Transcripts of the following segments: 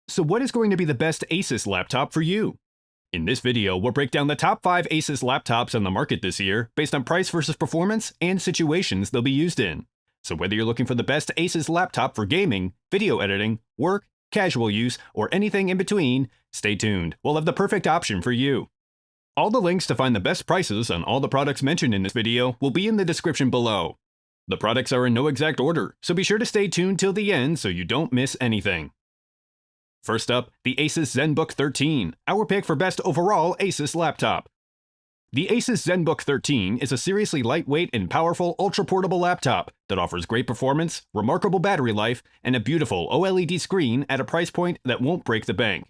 So what is going to be the best Asus laptop for you? In this video, we'll break down the top 5 Asus laptops on the market this year based on price versus performance and situations they'll be used in. So whether you're looking for the best Asus laptop for gaming, video editing, work, casual use, or anything in between, stay tuned. We'll have the perfect option for you. All the links to find the best prices on all the products mentioned in this video will be in the description below. The products are in no exact order, so be sure to stay tuned till the end so you don't miss anything. First up, the Asus ZenBook 13, our pick for best overall Asus laptop. The Asus ZenBook 13 is a seriously lightweight and powerful ultra-portable laptop that offers great performance, remarkable battery life, and a beautiful OLED screen at a price point that won't break the bank.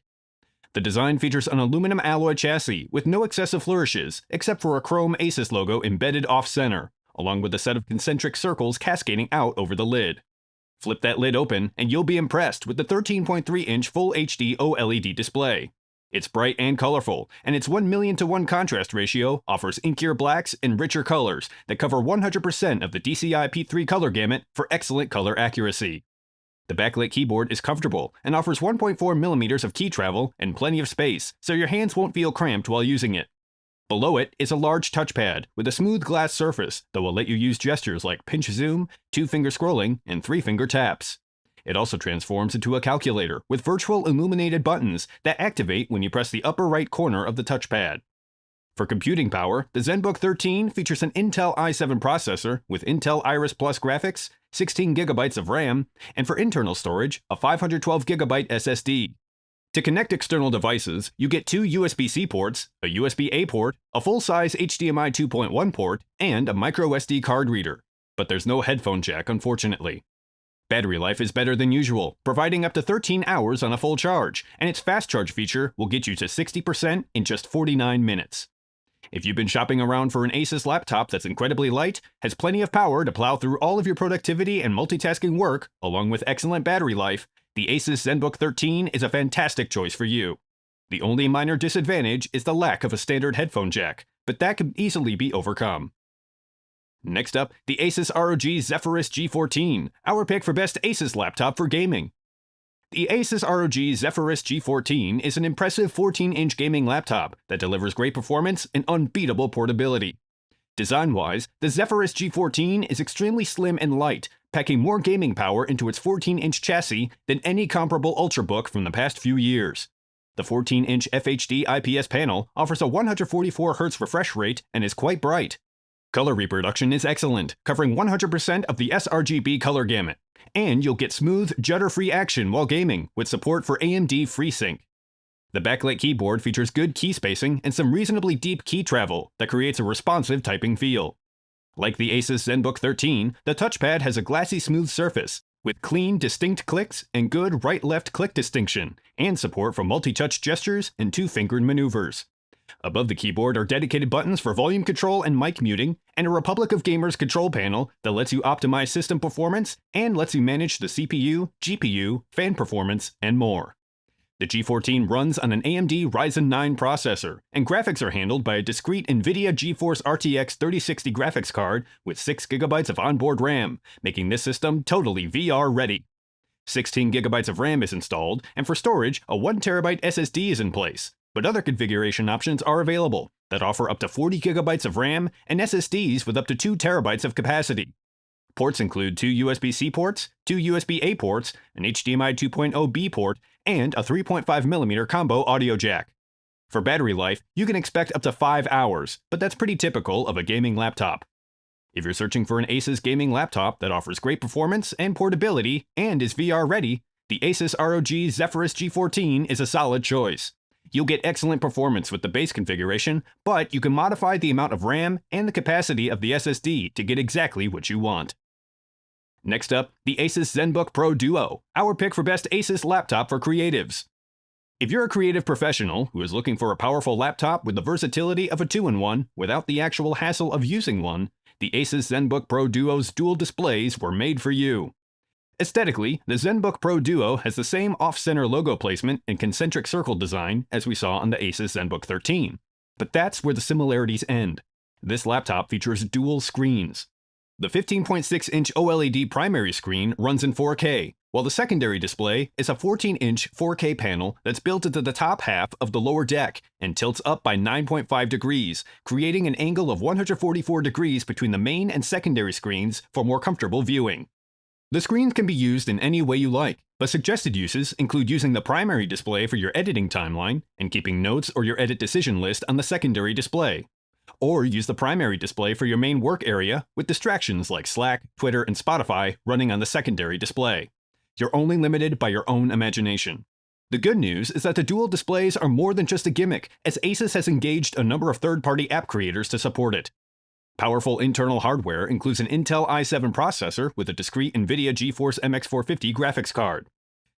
The design features an aluminum alloy chassis with no excessive flourishes except for a chrome Asus logo embedded off-center, along with a set of concentric circles cascading out over the lid. Flip that lid open and you'll be impressed with the 13.3-inch Full HD OLED display. It's bright and colorful, and its 1,000,000:1 contrast ratio offers inkier blacks and richer colors that cover 100% of the DCI P3 color gamut for excellent color accuracy. The backlit keyboard is comfortable and offers 1.4mm of key travel and plenty of space, so your hands won't feel cramped while using it. Below it is a large touchpad with a smooth glass surface that will let you use gestures like pinch zoom, 2-finger scrolling, and 3-finger taps. It also transforms into a calculator with virtual illuminated buttons that activate when you press the upper right corner of the touchpad. For computing power, the ZenBook 13 features an Intel i7 processor with Intel Iris Plus graphics, 16GB of RAM, and for internal storage, a 512GB SSD. To connect external devices, you get 2 USB-C ports, a USB-A port, a full-size HDMI 2.1 port, and a microSD card reader. But there's no headphone jack, unfortunately. Battery life is better than usual, providing up to 13 hours on a full charge, and its fast charge feature will get you to 60% in just 49 minutes. If you've been shopping around for an Asus laptop that's incredibly light, has plenty of power to plow through all of your productivity and multitasking work, along with excellent battery life, the Asus ZenBook 13 is a fantastic choice for you. The only minor disadvantage is the lack of a standard headphone jack, but that can easily be overcome. Next up, the Asus ROG Zephyrus G14, our pick for best Asus laptop for gaming. The Asus ROG Zephyrus G14 is an impressive 14-inch gaming laptop that delivers great performance and unbeatable portability. Design-wise, the Zephyrus G14 is extremely slim and light, packing more gaming power into its 14-inch chassis than any comparable Ultrabook from the past few years. The 14-inch FHD IPS panel offers a 144Hz refresh rate and is quite bright. Color reproduction is excellent, covering 100% of the sRGB color gamut, and you'll get smooth, judder-free action while gaming with support for AMD FreeSync. The backlit keyboard features good key spacing and some reasonably deep key travel that creates a responsive typing feel. Like the Asus ZenBook 13, the touchpad has a glassy smooth surface, with clean, distinct clicks and good right-left click distinction, and support for multi-touch gestures and 2-fingered maneuvers. Above the keyboard are dedicated buttons for volume control and mic muting, and a Republic of Gamers control panel that lets you optimize system performance and lets you manage the CPU, GPU, fan performance, and more. The G14 runs on an AMD Ryzen 9 processor, and graphics are handled by a discrete NVIDIA GeForce RTX 3060 graphics card with 6GB of onboard RAM, making this system totally VR ready. 16GB of RAM is installed, and for storage, a 1TB SSD is in place, but other configuration options are available that offer up to 40GB of RAM and SSDs with up to 2TB of capacity. Ports include 2 USB-C ports, 2 USB-A ports, an HDMI 2.0B port, and a 3.5mm combo audio jack. For battery life, you can expect up to 5 hours, but that's pretty typical of a gaming laptop. If you're searching for an Asus gaming laptop that offers great performance and portability and is VR ready, the Asus ROG Zephyrus G14 is a solid choice. You'll get excellent performance with the base configuration, but you can modify the amount of RAM and the capacity of the SSD to get exactly what you want. Next up, the Asus ZenBook Pro Duo, our pick for best Asus laptop for creatives. If you're a creative professional who is looking for a powerful laptop with the versatility of a 2-in-1 without the actual hassle of using one, the Asus ZenBook Pro Duo's dual displays were made for you. Aesthetically, the ZenBook Pro Duo has the same off-center logo placement and concentric circle design as we saw on the Asus ZenBook 13. But that's where the similarities end. This laptop features dual screens. The 15.6-inch OLED primary screen runs in 4K, while the secondary display is a 14-inch 4K panel that's built into the top half of the lower deck and tilts up by 9.5 degrees, creating an angle of 144 degrees between the main and secondary screens for more comfortable viewing. The screens can be used in any way you like, but suggested uses include using the primary display for your editing timeline and keeping notes or your edit decision list on the secondary display. Or use the primary display for your main work area with distractions like Slack, Twitter, and Spotify running on the secondary display. You're only limited by your own imagination. The good news is that the dual displays are more than just a gimmick, as Asus has engaged a number of third-party app creators to support it. Powerful internal hardware includes an Intel i7 processor with a discrete NVIDIA GeForce MX450 graphics card.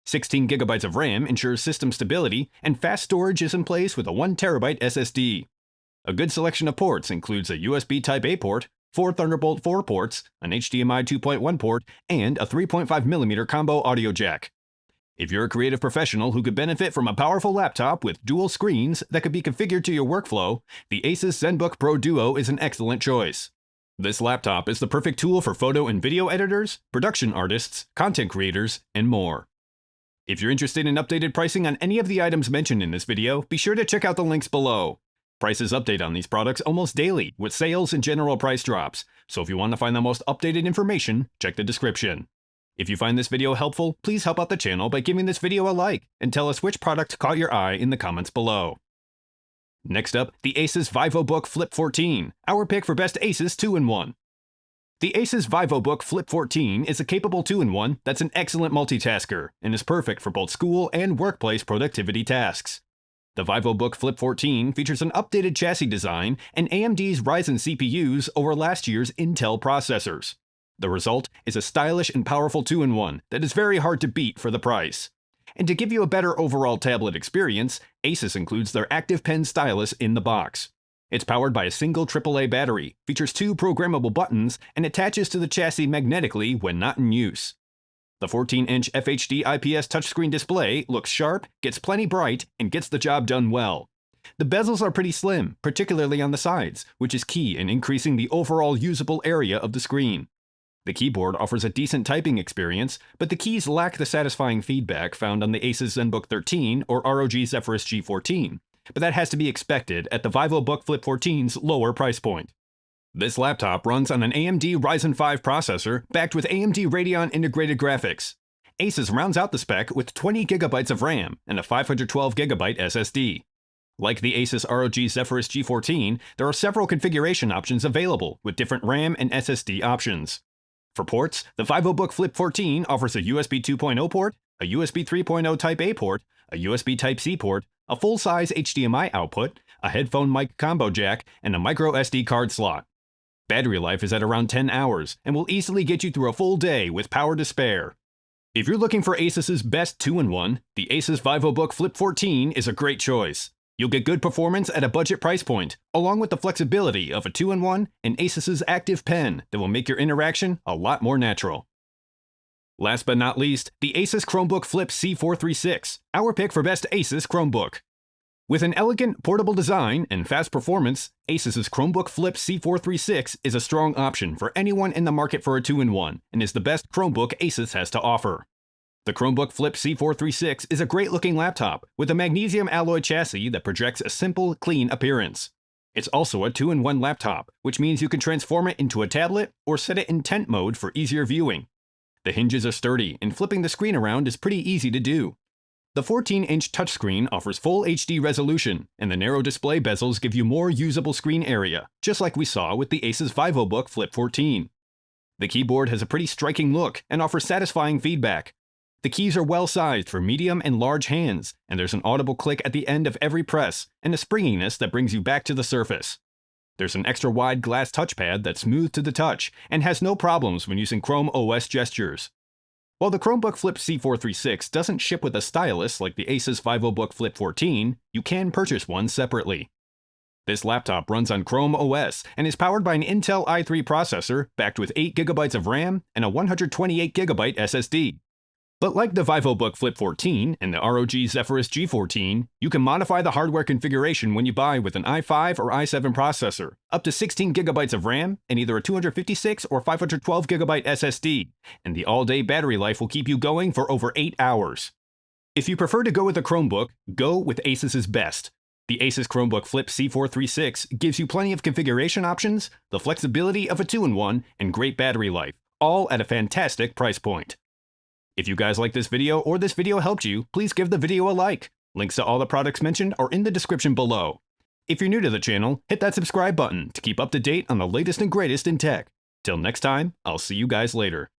16GB of RAM ensures system stability, and fast storage is in place with a 1TB SSD. A good selection of ports includes a USB Type-A port, 4 Thunderbolt 4 ports, an HDMI 2.1 port, and a 3.5mm combo audio jack. If you're a creative professional who could benefit from a powerful laptop with dual screens that could be configured to your workflow, the Asus ZenBook Pro Duo is an excellent choice. This laptop is the perfect tool for photo and video editors, production artists, content creators, and more. If you're interested in updated pricing on any of the items mentioned in this video, be sure to check out the links below. Prices update on these products almost daily with sales and general price drops, so if you want to find the most updated information, check the description. If you find this video helpful, please help out the channel by giving this video a like and tell us which product caught your eye in the comments below. Next up, the Asus VivoBook Flip 14, our pick for best Asus 2-in-1. The Asus VivoBook Flip 14 is a capable 2-in-1 that's an excellent multitasker and is perfect for both school and workplace productivity tasks. The VivoBook Flip 14 features an updated chassis design and AMD's Ryzen CPUs over last year's Intel processors. The result is a stylish and powerful 2-in-1 that is very hard to beat for the price. And to give you a better overall tablet experience, Asus includes their Active Pen stylus in the box. It's powered by a single AAA battery, features 2 programmable buttons, and attaches to the chassis magnetically when not in use. The 14-inch FHD IPS touchscreen display looks sharp, gets plenty bright, and gets the job done well. The bezels are pretty slim, particularly on the sides, which is key in increasing the overall usable area of the screen. The keyboard offers a decent typing experience, but the keys lack the satisfying feedback found on the Asus ZenBook 13 or ROG Zephyrus G14, but that has to be expected at the VivoBook Flip 14's lower price point. This laptop runs on an AMD Ryzen 5 processor backed with AMD Radeon integrated graphics. Asus rounds out the spec with 20GB of RAM and a 512GB SSD. Like the Asus ROG Zephyrus G14, there are several configuration options available with different RAM and SSD options. For ports, the VivoBook Flip 14 offers a USB 2.0 port, a USB 3.0 Type-A port, a USB Type-C port, a full-size HDMI output, a headphone mic combo jack, and a micro SD card slot. Battery life is at around 10 hours and will easily get you through a full day with power to spare. If you're looking for Asus's best 2-in-1, the Asus VivoBook Flip 14 is a great choice. You'll get good performance at a budget price point, along with the flexibility of a 2-in-1 and Asus's Active Pen that will make your interaction a lot more natural. Last but not least, the Asus Chromebook Flip C436, our pick for best Asus Chromebook. With an elegant, portable design and fast performance, Asus's Chromebook Flip C436 is a strong option for anyone in the market for a 2-in-1 and is the best Chromebook Asus has to offer. The Chromebook Flip C436 is a great-looking laptop with a magnesium alloy chassis that projects a simple, clean appearance. It's also a 2-in-1 laptop, which means you can transform it into a tablet or set it in tent mode for easier viewing. The hinges are sturdy, and flipping the screen around is pretty easy to do. The 14-inch touchscreen offers full HD resolution, and the narrow display bezels give you more usable screen area, just like we saw with the Asus VivoBook Flip 14. The keyboard has a pretty striking look and offers satisfying feedback. The keys are well-sized for medium and large hands, and there's an audible click at the end of every press, and a springiness that brings you back to the surface. There's an extra-wide glass touchpad that's smooth to the touch, and has no problems when using Chrome OS gestures. While the Chromebook Flip C436 doesn't ship with a stylus like the Asus VivoBook Flip 14, you can purchase one separately. This laptop runs on Chrome OS and is powered by an Intel i3 processor backed with 8GB of RAM and a 128GB SSD. But like the VivoBook Flip 14 and the ROG Zephyrus G14, you can modify the hardware configuration when you buy with an i5 or i7 processor, up to 16GB of RAM, and either a 256 or 512GB SSD, and the all-day battery life will keep you going for over 8 hours. If you prefer to go with a Chromebook, go with Asus's best. The Asus Chromebook Flip C436 gives you plenty of configuration options, the flexibility of a 2-in-1, and great battery life, all at a fantastic price point. If you guys like this video or this video helped you, please give the video a like. Links to all the products mentioned are in the description below. If you're new to the channel, hit that subscribe button to keep up to date on the latest and greatest in tech. Till next time, I'll see you guys later.